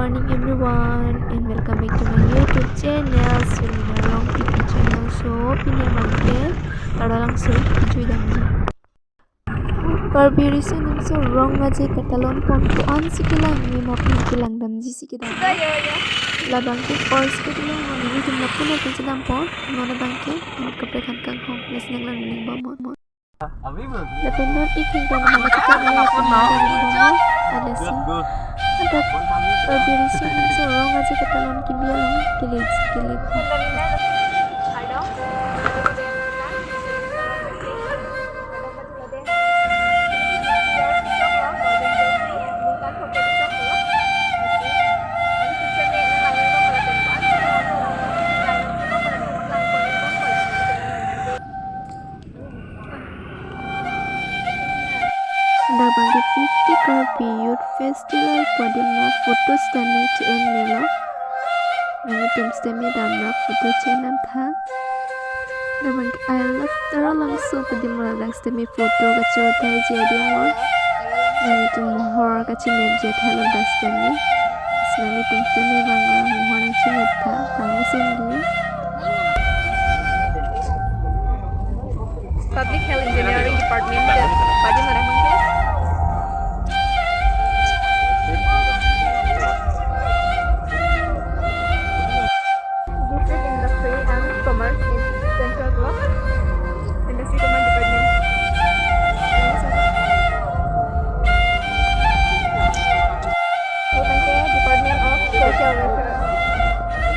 morning everyone and welcome back to my YouTube channel Selina Long TV channel. So pinay bangke tada langsung cuy damji. Barbiri sunim so wrong aja katalon pon ko an sikilang ni mapin kilang damji sikidam. La bangke first kilang ni tum lapun apin sedam pon mana bangke ini keprekan kang hong les nang lang ning bamon. Lependon iking dan mana kita lihat pemandang ada sih. Ada barbiri sunim so wrong aja katalon kibilang kilid. Dabang di 50 Karbi Youth Festival pada mau foto stemi cen melo, nanti tim stemi damra foto cenan tha. Dabang I love tera langsung pada meladang stemi foto kacau thai jadi mau, nanti tim mohor kacau nerjet hello das stemi, nanti tim stemi bangla mohor nang cinet tha, nanti sendi. Public Health Engineering Department pada mana mungkin?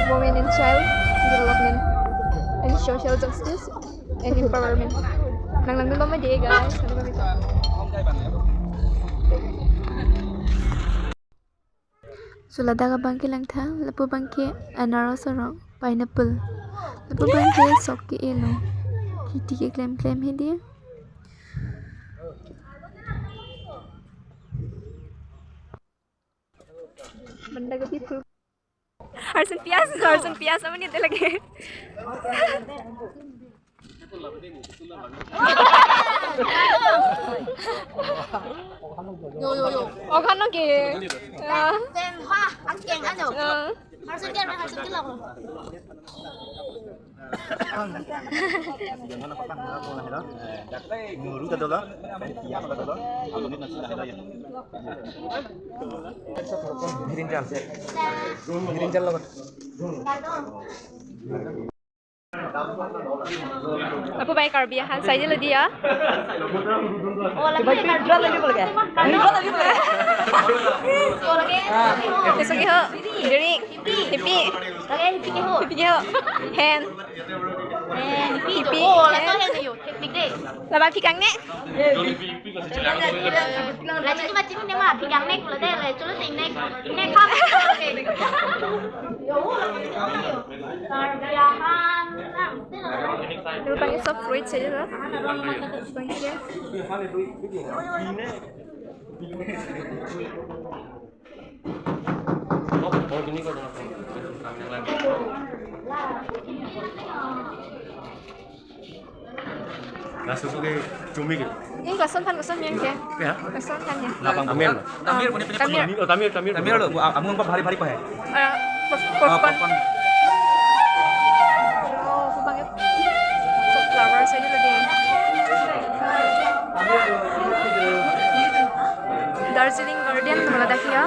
Women and Child Development and Social Justice and Empowerment. Nang lang ba dia guys? Sulada ka bangke lang tha, lapu bangke anaros ro, pineapple. Lapu bangke sokki elo. Kiti ke claim he dia. Benda ke pitu. Harus pias apa ni lagi. Yo. Oh kan oke. Tem hoa ăn kèn ăn rồi. Harus kèn harus kèn lah. Jangan apa kan mulai dah. Dapat nguru dah dah. Tiap dah dah. Kalau ni nasi dah dah ya. Hirin jal lah. Apa baik karbiahan saja lah dia. Oh lagi jual lagi boleh? Jual lagi boleh? Oh lagi. Besok ke ho. Jadi hippy. Lagi hippy ho. Hand. Hippy. Oh lagi hen ni yo. Hippy deh. Labang pikang ne. Là chứ mà chính nếu mà thì gắng này là đây là chỗ tình này không Lu pakai soft fruit saja lah. Pakai. Oh gini kok jangan yang lain. Nah, susu ke cumi gitu. Ini kosong yang ke? Ya. Kosong kan ya? Lapang Tamir. Tamir punya Tamir. Oh, Tamir. Tamir lo, amun apa hari-hari pa he? Popcorn. Oh, banget. Soft flower saja lah dia. Darjeeling Guardian meledaki ya.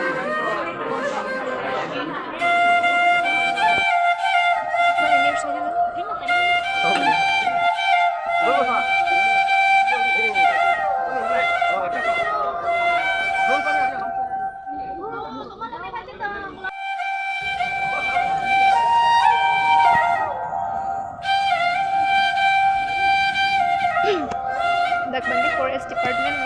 Dak bangke Forest Department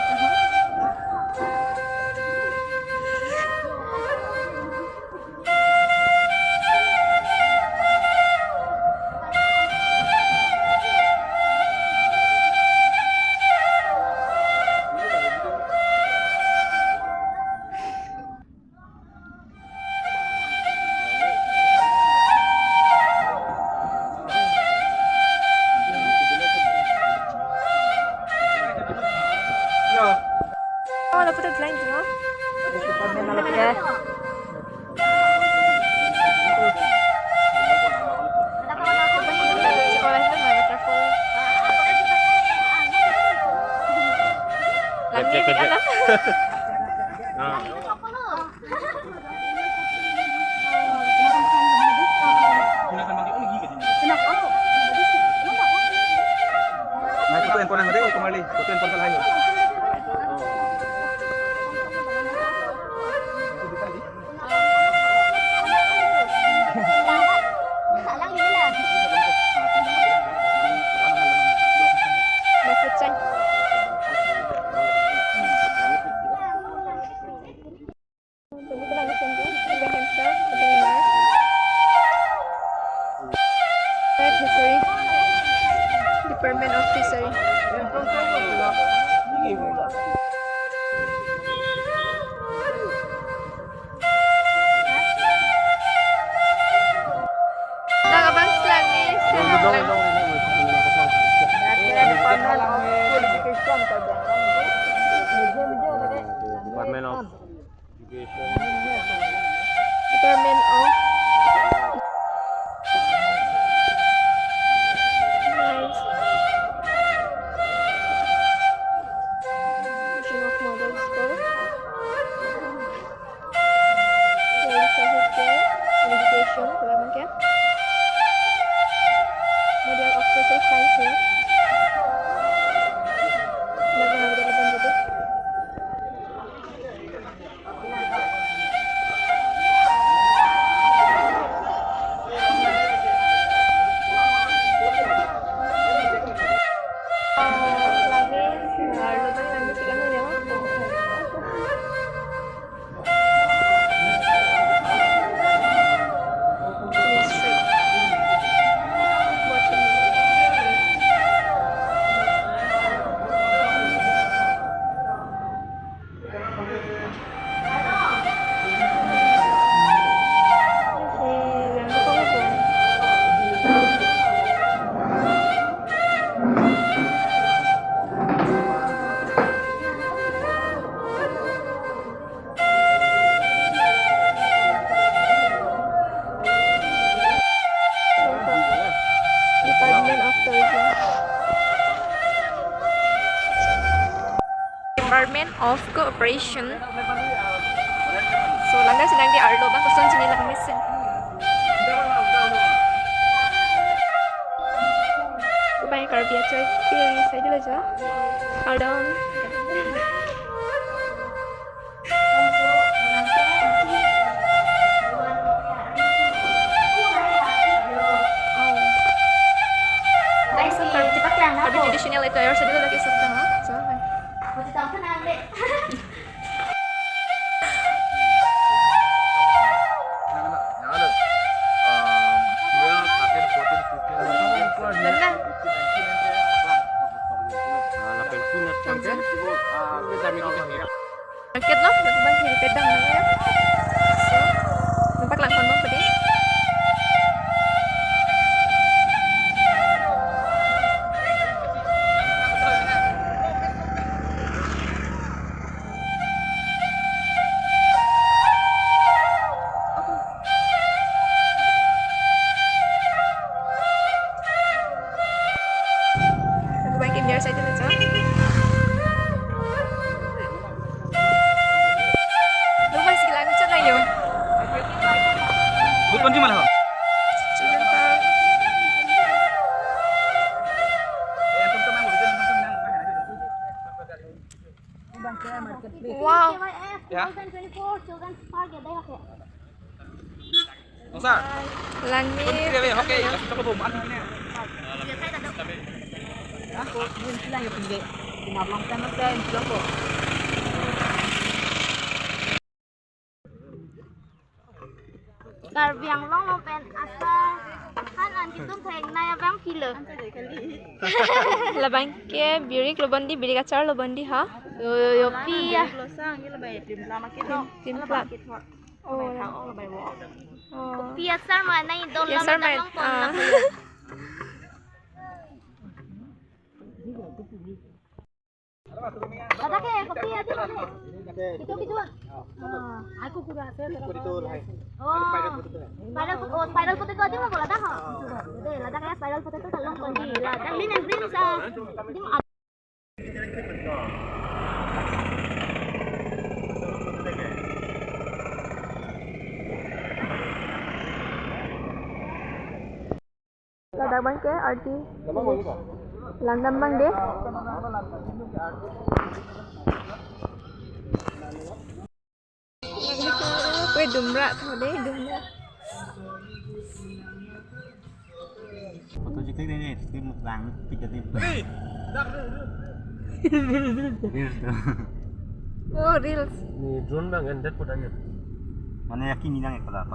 Department of Education. Department of Nice. Mission of Model School. Education, Department क्या? Model of Social Science ya. Department of Tourism. Department of Cooperation. So langgar sedang di Arlo bang kusun sini lang mesin. Bang karbiya coy pilih saya dulu aja. Pardon. Tapi tradisional itu harus dulu lagi setengah. Market loh, bang di pedang namanya. So, nampak langkon bang pedih. Bangkin biar saja nih, Cok. Lu masih lagi chat lagi, Bang? Buat kunci mana? Children Park. Wow. Ya. Nggak Langit. oke, kasih coba boman. Ako, yun sila yung hindi. Tinablang ka na tayo, sila po. Karbiang long mau pen asal kan anti tuh kayak naya bang kilo. Labang ke birik lobondi birik acar lobondi ha. Yo pia. Timplat. Oh. Oh. Pia sar mana itu Ya, sar main. Ada kayak kopi aja mana? Itu gitu. Aku juga saya. Oh. Spiral potato aja mau lada ha. Deh, lada kayak spiral potato kalong kondi. Lada green and green sa. Di mo Lada bang ke arti. Langdam bang deh. Kue dumra tuh deh dumra. Foto juga ini, tim lang, 3 tim. Oh reels. Ni drone bang, endet podanya. Mana yakin ini nang ekala.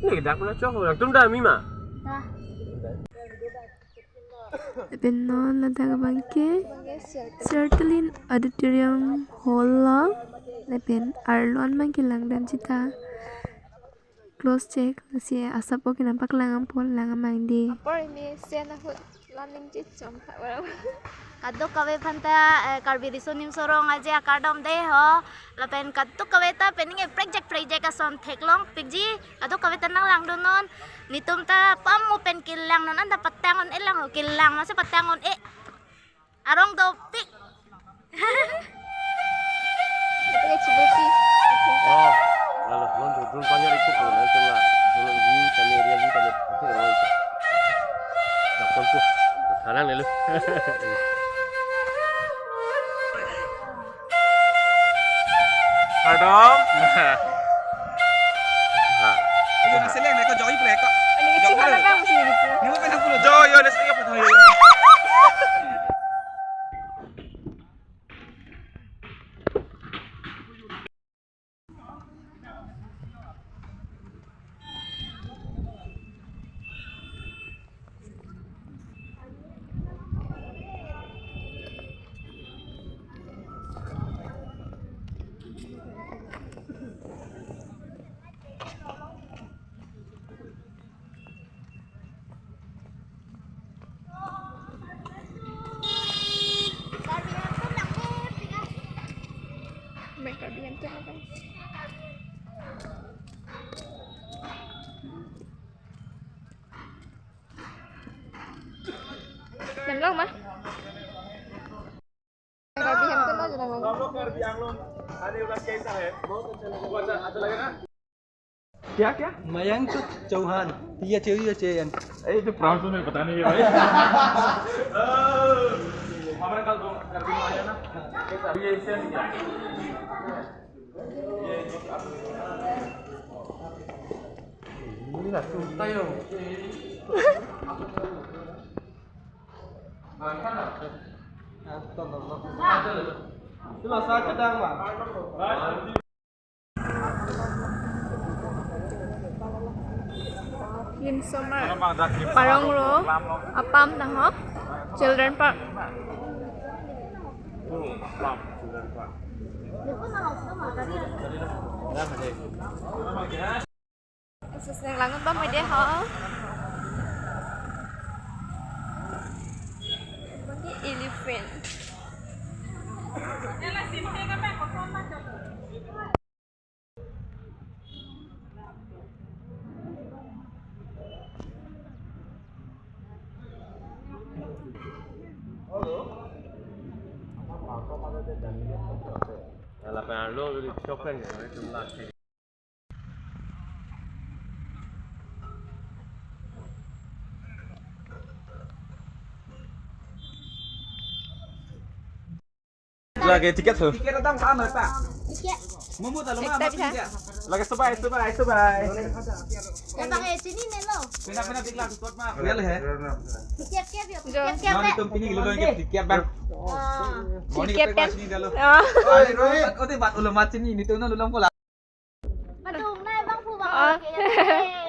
Ni dak pula cok, orang tu dah mima. dah. Benon lada bang ke Certalin Auditorium Hall la. Leben Arlon bang ke langdam cita. close check si asapo kinampak langam pol langam mangdi. Por ini sena hut laning cicom tak Kaduk kawe phanta karbi risunim sorong aja kardom deh ho lapen kaduk kawe ta pening project ason theklong pigji kaduk kawe tenang lang donon nitum ta pam pen kilang non anda patangon elang ho kilang masa patangon arong do pik Itu cibuti. Oh, lalu non drone panjang itu pun itu lah. Drone view kami real view kami itu orang itu. Dapat tu. Sekarang lalu. Pardon. Yo nasi leng mereka joy mereka. Ini kecil mana kan mesti gitu. Ni mo penang pulo joy yo nasi apa tayo. Mereka diam tu apa? Nang mah. Mereka diam tu aja nang. क्या मयंक चौहान ये चाहिए चयन itu perahu tuh petani ya हमारे कल दो कर दिन आया ना ये इससे क्या ini lah susah yo itu lah saya kadang mah Lim Summer. Parang ro. Apam na ho. Children Park. Susah langan ba may de ho. Bagi elephant. Kalau pengen lo di shopping ya itu lah. lagi tiket tuh Tiket. Ekta bisa. lagi sebai Ya pakai sini nih lo. pina bigla spot mah real है Tiket kep yuk. Jo. Tiket Noni kep. तुम पिनी गिलो के tiket bang Noni Tiket ke kan? sini dalo Ah. Ote bat ulo macin ini tuh nulung ko Madung na bang po bang. Ah.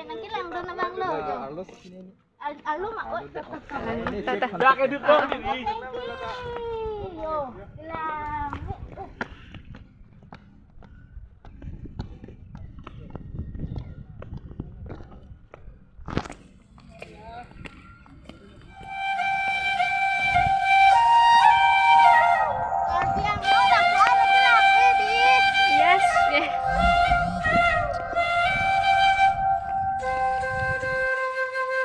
Nang kilang doon na bang lo. Alo ma. Tata. Dah edit dong ini. Thank you. Yo. Kilang. Karbiang lo nak buat laki-laki di. Yes. Yeah.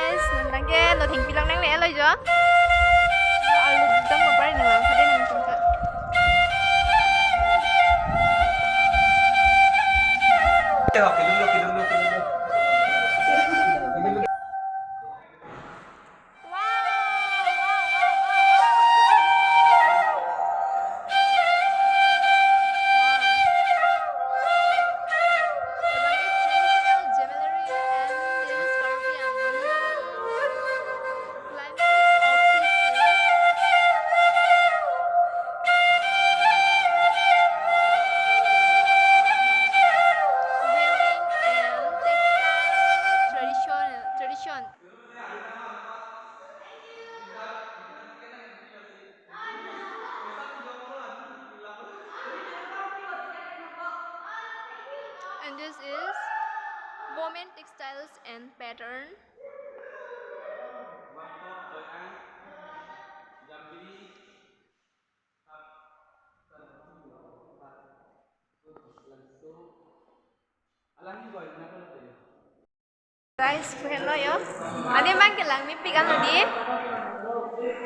Yes, lagi lo thing bilang nang le lo jo. Alu dam mo pa rin lang, pwede nang tungka. Tradition. And this is women textiles and pattern. Guys, friend lo yo. Ada bang kelang mimpi kan tadi?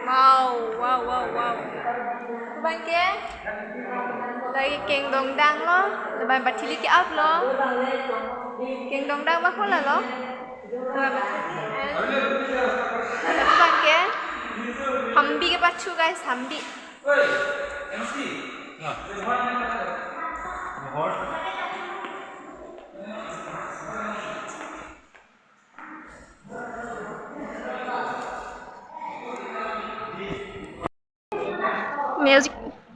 Wow, wow, wow, wow. Bang ke? Lagi keng dong dang lo, leban batili ke up lo. Keng dong dang ba khola lo? Leban bang ke? Hambi ke pachu guys, hambi.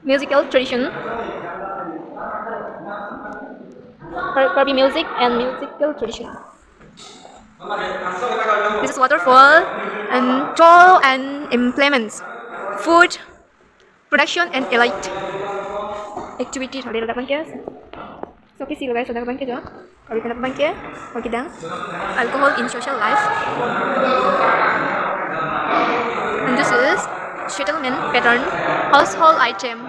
Musical tradition. Kirby music and musical tradition. This is waterfall and toll and implements, food production and elite activity. Thale dapat bangke. So kisi guys, dapat bangke jo. Kami dapat bangke. Kami dang alcohol in social life. And this is settlement pattern, household item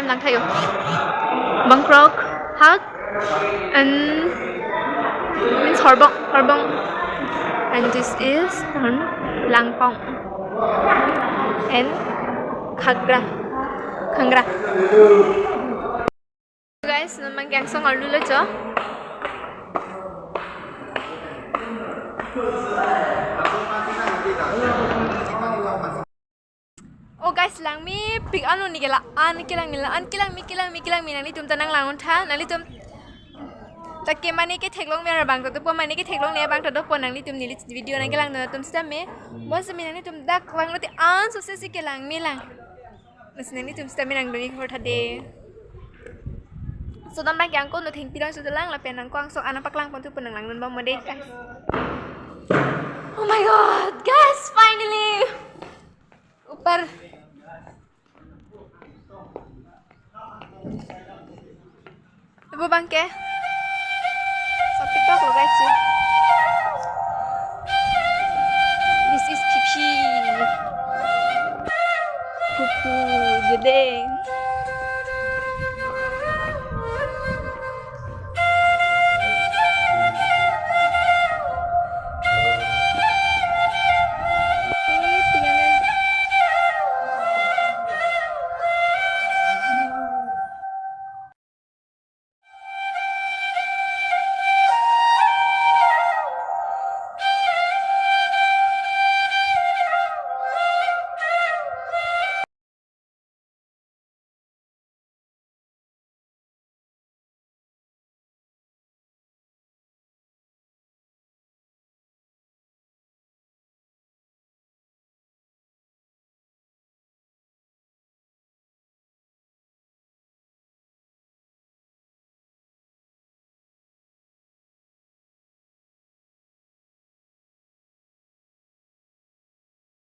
lang tayo. Bangkrok, hug, and means horbong. And this is langpong and khangra. Guys, naman gang song alulo jo. Oh guys, lang mi pig anu ni kela an kilang mi nang ni tum tanang langun tha nang ni tum takke mani ke theklong me bang to po mani ke theklong ne bang to po nang ni tum ni video nang kelang na tum sta me bos mi nang ni tum dak bang lo ti an so se kelang mi lang bos nang ni tum sta me nang doni khor tha de so dam bang yang ko no thing pirang so lang la pen nang kwang so anak paklang pon tu pon nang lang nun ba mo de guys. Oh my god, guys, finally upar Ibu bangke. So TikTok lo guys.